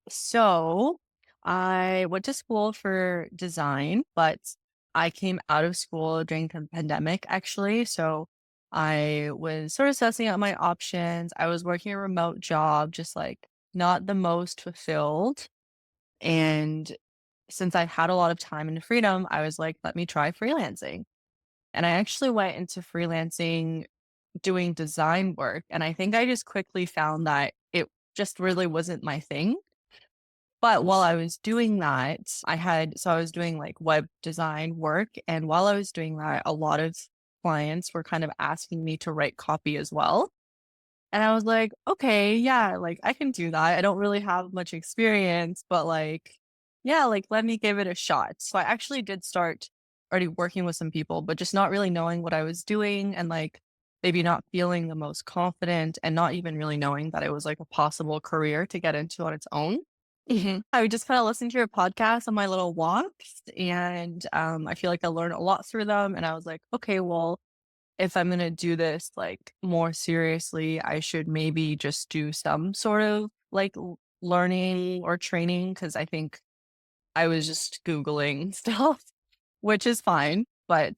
So I went to school for design, but I came out of school during the pandemic actually. So I was sort of assessing out my options. I was working a remote job, just like not the most fulfilled. And since I had a lot of time and freedom, I was like, let me try freelancing. And I actually went into freelancing doing design work. And I think I just quickly found that it just really wasn't my thing. But while I was doing that, I was doing like web design work. And while I was doing that, a lot of clients were kind of asking me to write copy as well. And I was like, okay, yeah, like I can do that. I don't really have much experience, but like, yeah, like let me give it a shot. So I actually did start already working with some people, but just not really knowing what I was doing and like maybe not feeling the most confident and not even really knowing that it was like a possible career to get into on its own. Mhm. I would just kind of listen to your podcast on my little walks, and I feel like I learned a lot through them. And I was like, okay, well, if I'm gonna do this like more seriously, I should maybe just do some sort of like learning or training because I think I was just Googling stuff, which is fine. But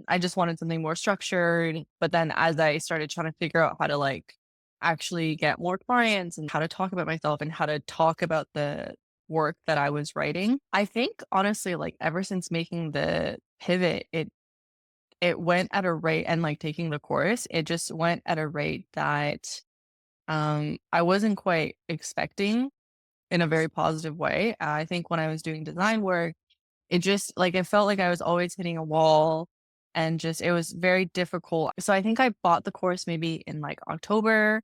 I just wanted something more structured. But then as I started trying to figure out how to like actually get more clients and how to talk about myself and how to talk about the work that I was writing, I think honestly, like ever since making the pivot, it went at a rate and, like, taking the course, it just went at a rate that, I wasn't quite expecting in a very positive way. I think when I was doing design work, it just like, it felt like I was always hitting a wall and just it was very difficult. So I think I bought the course maybe in, like, October,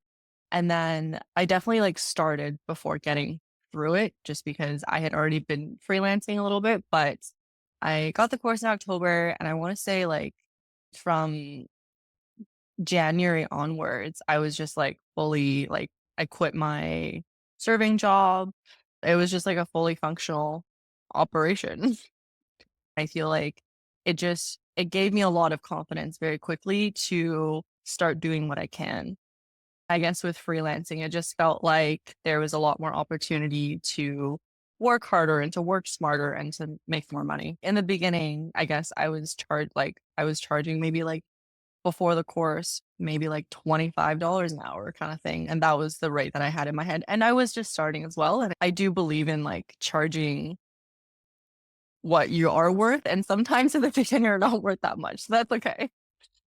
and then I definitely, like, started before getting through it just because I had already been freelancing a little bit, but I got the course in October, and I wanna say, like, from January onwards, I was just, like, fully like, I quit my serving job. It was just, like, a fully functional operation. I feel like it gave me a lot of confidence very quickly to start doing what I can. I guess with freelancing, it just felt like there was a lot more opportunity to work harder and to work smarter and to make more money. In the beginning, I guess I was charging maybe, like, before the course, maybe like $25 an hour kinda thing, and that was the rate that I had in my head, and I was just starting as well, and I do believe in, like, charging what you are worth, and sometimes in the beginning you're not worth that much, so that's okay.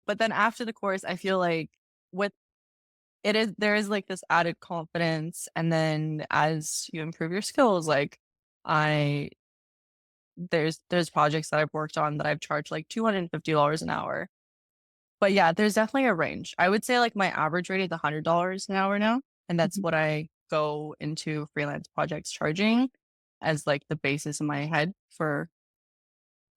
But then after the course, I feel like with there is, like, this added confidence, and then as you improve your skills, like, I there's projects that I've worked on that I've charged, like, $250 an hour. But yeah, there's definitely a range. I would say like my average rate is $100 an hour now, and that's Mhm. what I go into freelance projects charging as like the basis in my head for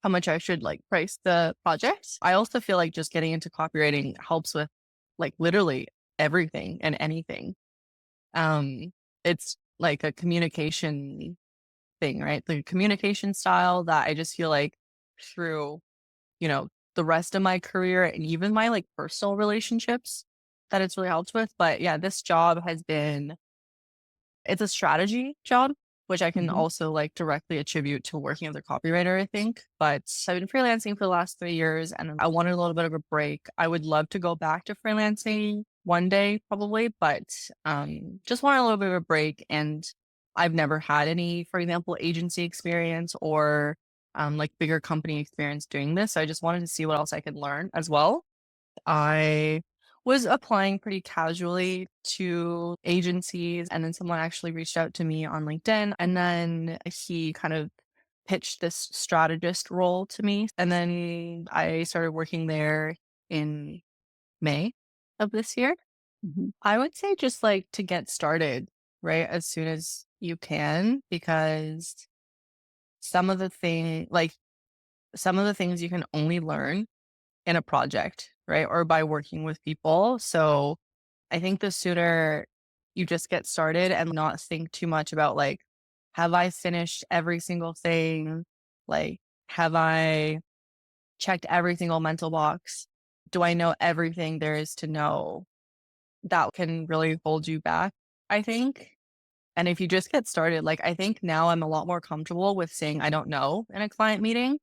how much I should like price the projects. I also feel like just getting into copywriting helps with like literally everything and anything. It's like a communication thing, right? The communication style that I just feel like through you know, the rest of my career and even my, like, personal relationships that it's really helped with, but yeah, this job has been it's a strategy job, which I can Mhm. also, like, directly attribute to working as a copywriter, I think, but I've been freelancing for the last 3 years, and I wanted a little bit of a break. I would love to go back to freelancing one day probably, but, just want a little bit of a break, and I've never had any, for example, agency experience or, like, bigger company experience doing this, so I just wanted to see what else I could learn as well. I was applying pretty casually to agencies, and then someone actually reached out to me on LinkedIn, and then he kind of pitched this strategist role to me, and then I started working there in May of this year. Mhm. I would say just, like, to get started, right, as soon as you can, because some of the some of the things you can only learn in a project, right? Or by working with people. So I think the sooner you just get started and not think too much about like, have I finished every single thing? Like, have I checked every single mental box? Do I know everything there is to know? That can really hold you back, I think. And if you just get started, like, I think now I'm a lot more comfortable with saying I don't know in a client meeting,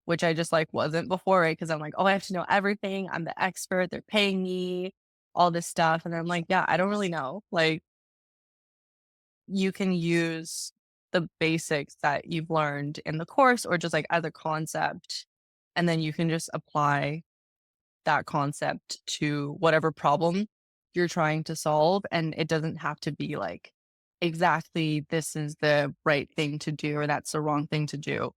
which I just, like, wasn't before, right? Because 'Cause I'm like, "Oh, I have to know everything. I'm the expert. They're paying me, all this stuff." And I'm like, "Yeah, I don't really know." Like, you can use the basics that you've learned in the course or just, like, as a concept, and then you can just apply that concept to whatever problem you're trying to solve, and it doesn't have to be, like, exactly this is the right thing to do or that's the wrong thing to do.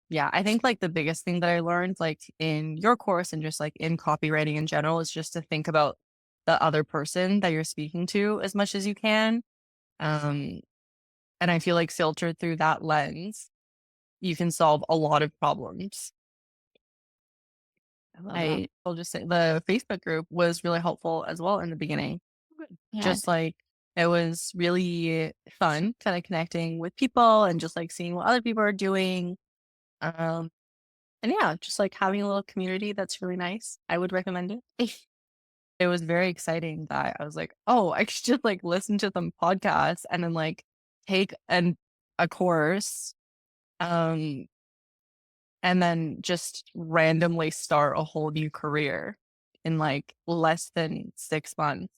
Yeah, I think, like, the biggest thing that I learned, like, in your course and just, like, in copywriting in general is just to think about the other person that you're speaking to as much as you can. Um, and I feel like filtered through that lens, you can solve a lot of problems. I love that. I'll just say the Facebook group was really helpful as well in the beginning. Good. Yeah. Just, like, it was really fun kinda connecting with people and just, like, seeing what other people are doing. Um, and yeah, just, like, having a little community that's really nice. I would recommend it. It was very exciting that I was like, "Oh, I could just, like, listen to some podcasts and then, like, take a course, um, and then just randomly start a whole new career in, like, less than 6 months."